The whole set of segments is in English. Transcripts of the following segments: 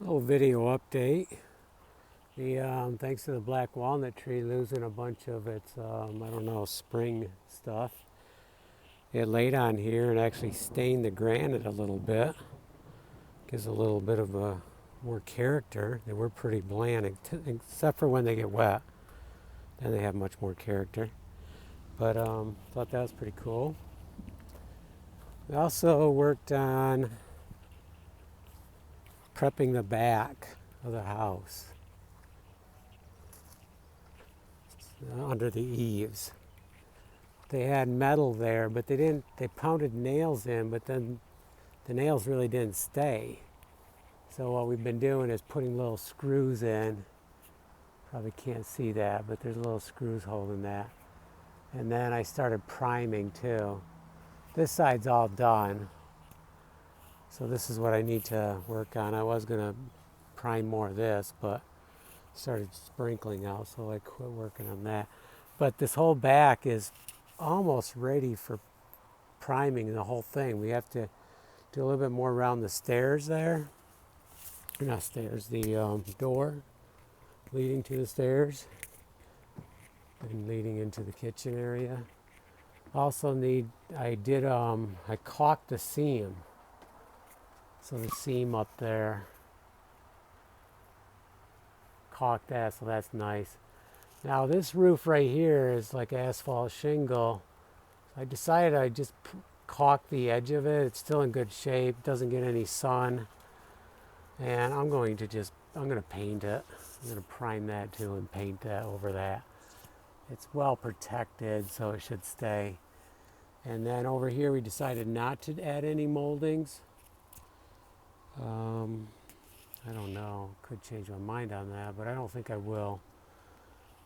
Little video update. Thanks to the black walnut tree losing a bunch of its, I don't know, spring stuff, it laid on here and actually stained the granite a little bit. Gives a little bit of a more character. They were pretty bland, except for when they get wet. Then they have much more character. But thought that was pretty cool. We also worked on prepping the back of the house under the eaves. They had metal there, but they pounded nails in, but then the nails really didn't stay. So what we've been doing is putting little screws in. Probably can't see that, but there's little screws holding that. And then I started priming too. This side's all done. So this is what I need to work on. I was gonna prime more of this, but started sprinkling out, so I quit working on that. But this whole back is almost ready for priming the whole thing. We have to do a little bit more around the stairs there. Not stairs, the door leading to the stairs and leading into the kitchen area. Also I caulked the seam. So the seam up there, caulked that, so that's nice. Now this roof right here is like asphalt shingle. I decided I'd just caulk the edge of it. It's still in good shape, doesn't get any sun. And I'm going to paint it. I'm going to prime that too and paint that over that. It's well protected, so it should stay. And then over here we decided not to add any moldings. I don't know, could change my mind on that, but I don't think I will.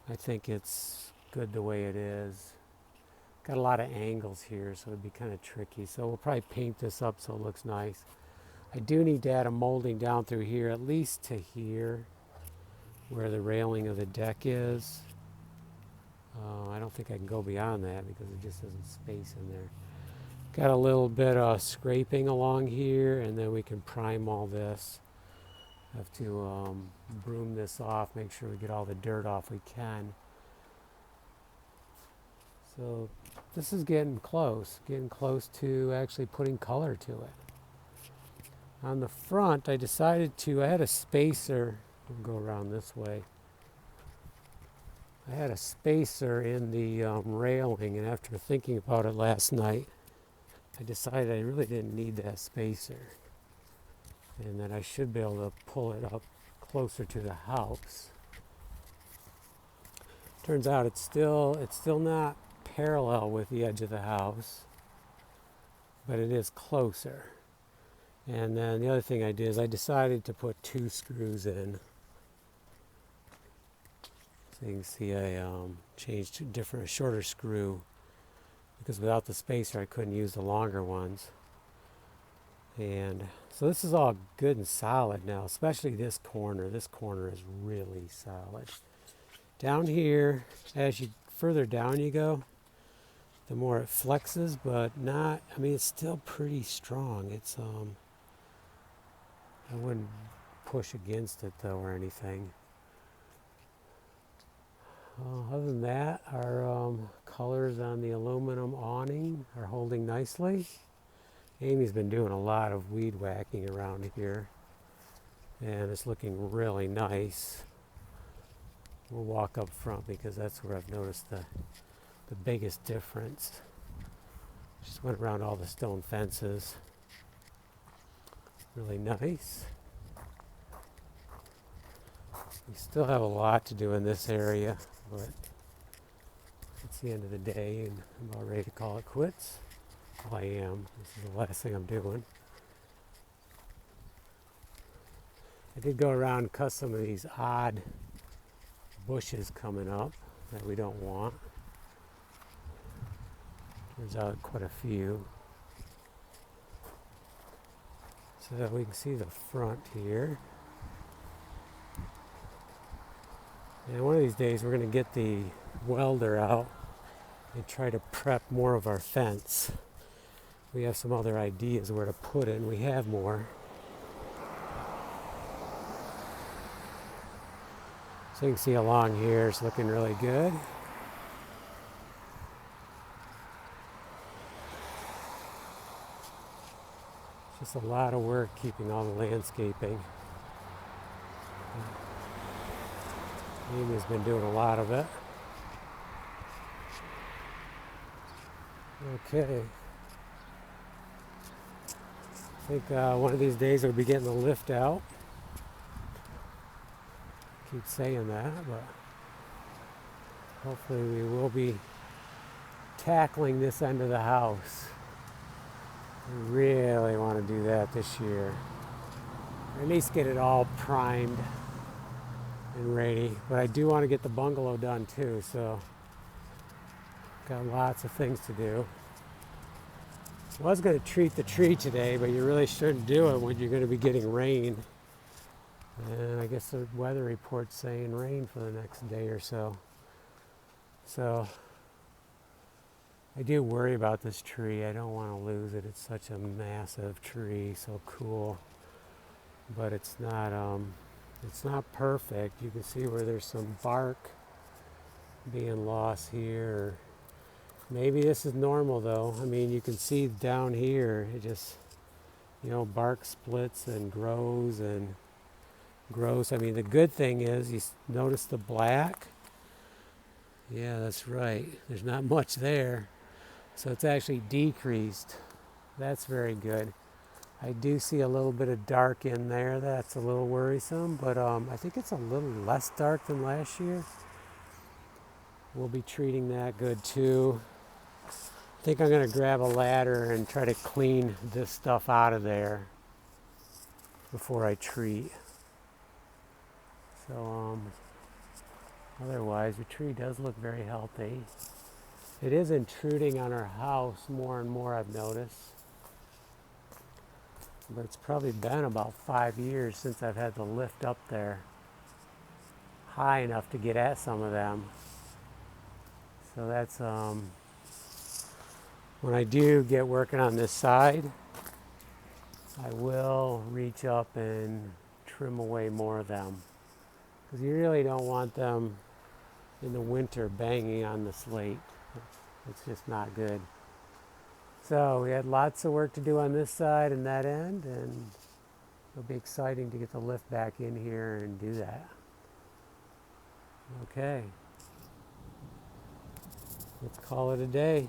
I think it's good the way it is. Got a lot of angles here, so it'd be kind of tricky. So we'll probably paint this up so it looks nice. I do need to add a molding down through here, at least to here, where the railing of the deck is. I don't think I can go beyond that because it just isn't space in there. Got a little bit of scraping along here, and then we can prime all this. Have to broom this off, make sure we get all the dirt off we can. So this is getting close to actually putting color to it. On the front, I had a spacer. We'll go around this way. I had a spacer in the railing, and after thinking about it last night, I decided I really didn't need that spacer, and that I should be able to pull it up closer to the house. Turns out it's still not parallel with the edge of the house, but it is closer. And then the other thing I did is I decided to put 2 screws in. So you can see I changed to a shorter screw, because without the spacer I couldn't use the longer ones. And so this is all good and solid now, especially this corner. This corner is really solid. Down here, further down you go, the more it flexes, but it's still pretty strong. It's I wouldn't push against it though or anything. Other than that, our colors on the aluminum awning are holding nicely. Amy's been doing a lot of weed whacking around here, and it's looking really nice. We'll walk up front because that's where I've noticed the biggest difference. Just went around all the stone fences. Really nice. We still have a lot to do in this area, but it's the end of the day and I'm about ready to call it quits. Well, I am. This is the last thing I'm doing. I did go around and cut some of these odd bushes coming up that we don't want. There's quite a few. So that we can see the front here. And one of these days we're going to get the welder out and try to prep more of our fence. We have some other ideas where to put it, and we have more. So you can see along here, it's looking really good. Just a lot of work keeping all the landscaping. Amy's been doing a lot of it. Okay. I think one of these days we'll be getting the lift out. Keep saying that, but hopefully we will be tackling this end of the house. We really want to do that this year. Or at least get it all primed and ready. But I do want to get the bungalow done too, so got lots of things to do. I was going to treat the tree today, but you really shouldn't do it when you're going to be getting rain. And I guess the weather report's saying rain for the next day or so. So I do worry about this tree. I don't want to lose it. It's such a massive tree, so cool. But it's not perfect. You can see where there's some bark being lost here. Maybe this is normal though. I mean, you can see down here, it just, bark splits and grows and grows. I mean, the good thing is, you notice the black? Yeah, that's right. There's not much there. So it's actually decreased. That's very good. I do see a little bit of dark in there. That's a little worrisome, but I think it's a little less dark than last year. We'll be treating that good too. I think I'm going to grab a ladder and try to clean this stuff out of there before I treat. So otherwise the tree does look very healthy. It is intruding on our house more and more, I've noticed. But it's probably been about 5 years since I've had the lift up there high enough to get at some of them. So that's when I do get working on this side, I will reach up and trim away more of them, because you really don't want them in the winter banging on the slate. It's just not good. So we had lots of work to do on this side and that end, and it'll be exciting to get the lift back in here and do that. Okay. Let's call it a day.